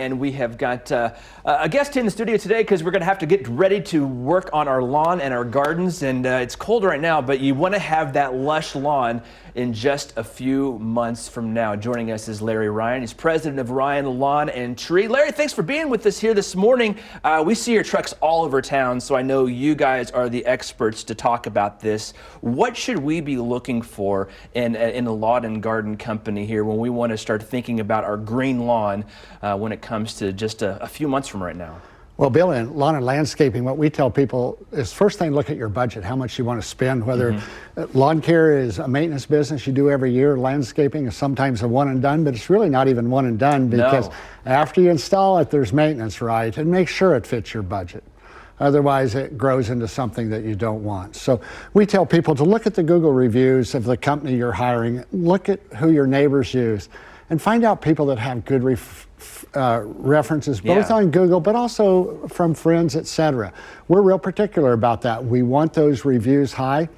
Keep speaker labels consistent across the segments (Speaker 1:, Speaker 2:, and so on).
Speaker 1: And we have got a guest in the studio today because we're going to have to get ready to work on our lawn and our gardens. And it's cold right now, but you want to have that lush lawn in just a few months from now. Joining us is Larry Ryan. He's president of Ryan Lawn and Tree. Larry, thanks for being with us here this morning. We see your trucks all over town, so I know you guys are the experts to talk about this. What should we be looking for in a lawn and garden company here when we want to start thinking about our green lawn when it comes to just a few months from right now?
Speaker 2: Well, Bill, in lawn and landscaping, what we tell people is first thing, look at your budget, how much you want to spend, whether lawn care is a maintenance business you do every year, landscaping is sometimes a one and done, but it's really not even one and done because after you install it, there's maintenance, right? And make sure it fits your budget. Otherwise, it grows into something that you don't want. So we tell people to look at the Google reviews of the company you're hiring, look at who your neighbors use, and find out people that have good references, both on Google, but also from friends, etc. We're real particular about that. We want those reviews high.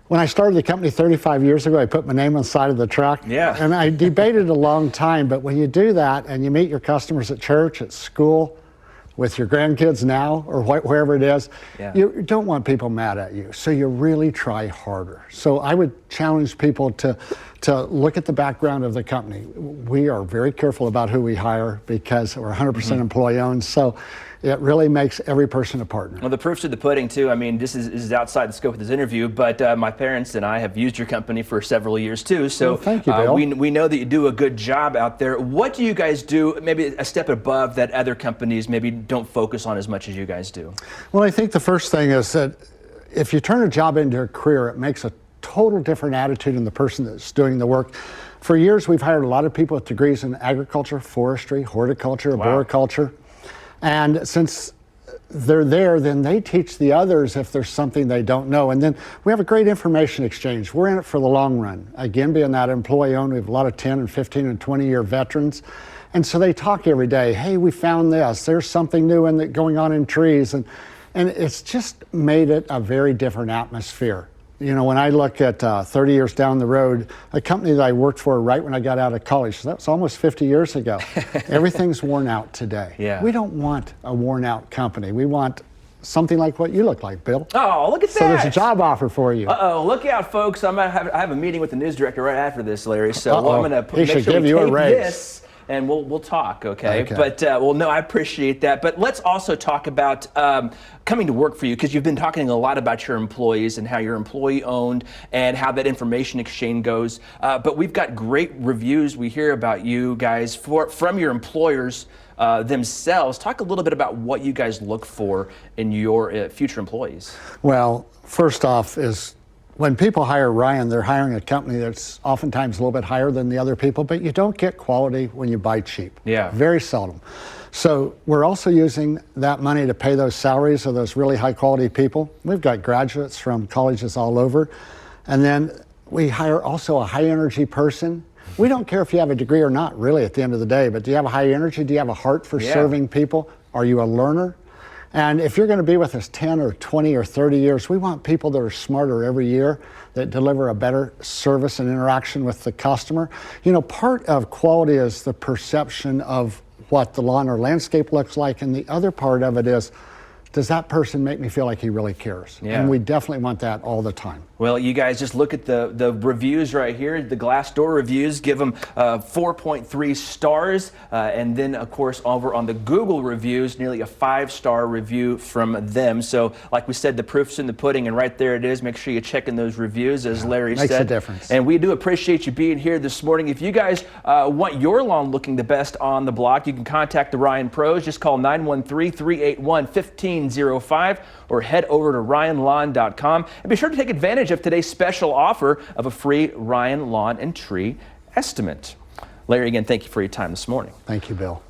Speaker 2: When I started the company 35 years ago, I put my name on the side of the truck. And I debated a long time, but when you do that and you meet your customers at church, at school, with your grandkids now, or wherever it is, you don't want people mad at you. So you really try harder. So I would challenge people to look at the background of the company. We are very careful about who we hire because we're 100% employee owned. So it really makes every person a partner.
Speaker 1: Well, the proof's in the pudding, too. I mean, this is outside the scope of this interview, but my parents and I have used your company for several years, too. So
Speaker 2: thank you, Bill.
Speaker 1: We know that you do a good job out there. What do you guys do, maybe a step above that other companies maybe don't focus on as much as you guys do?
Speaker 2: Well, I think the first thing is that if you turn a job into a career, it makes a total different attitude in the person that's doing the work. For years, we've hired a lot of people with degrees in agriculture, forestry, horticulture, arboriculture. And since they're there, then they teach the others if there's something they don't know. And then we have a great information exchange. We're in it for the long run. Again, being that employee owned, we have a lot of 10 and 15 and 20-year veterans. And so they talk every day. Hey, we found this. There's something new going on in trees. And it's just made it a very different atmosphere. You know, when I look at 30 years down the road, a company that I worked for right when I got out of college, so that was almost 50 years ago, everything's worn out today. We don't want a worn out company. We want something like what you look like, Bill.
Speaker 1: Oh, look at that.
Speaker 2: So there's a job offer for you.
Speaker 1: Uh-oh, look out, folks. I have a meeting with the news director right after this, Larry, so I'm going to make sure we tape this. And we'll talk, okay? But, well, no, I appreciate that. But let's also talk about coming to work for you, because you've been talking a lot about your employees and how you're employee-owned and how that information exchange goes. But we've got great reviews we hear about you guys from your employers themselves. Talk a little bit about what you guys look for in your future employees.
Speaker 2: Well, first off is, when people hire Ryan, they're hiring a company that's oftentimes a little bit higher than the other people, but you don't get quality when you buy cheap. Very seldom. So we're also using that money to pay those salaries of those really high quality people. We've got graduates from colleges all over. And then we hire also a high energy person. We don't care if you have a degree or not, really, at the end of the day, but do you have a high energy? Do you have a heart for serving people? Are you a learner? And if you're going to be with us 10 or 20 or 30 years, we want people that are smarter every year, that deliver a better service and interaction with the customer. You know, part of quality is the perception of what the lawn or landscape looks like, and the other part of it is, does that person make me feel like he really cares? And we definitely want that all the time.
Speaker 1: Well, you guys just look at the reviews right here, the Glassdoor reviews, give them 4.3 stars. And then, of course, over on the Google reviews, nearly a 5-star review from them. So, like we said, the proof's in the pudding, and right there it is. Make sure you check in those reviews, as Larry said.
Speaker 2: Makes a difference.
Speaker 1: And we do appreciate you being here this morning. If you guys want your lawn looking the best on the block, you can contact the Ryan Pros. Just call 913-381-1505 or head over to ryanlawn.com. And be sure to take advantage of today's special offer of a free Ryan Lawn and Tree estimate. Larry, again, thank you for your time this morning.
Speaker 2: Thank you, Bill.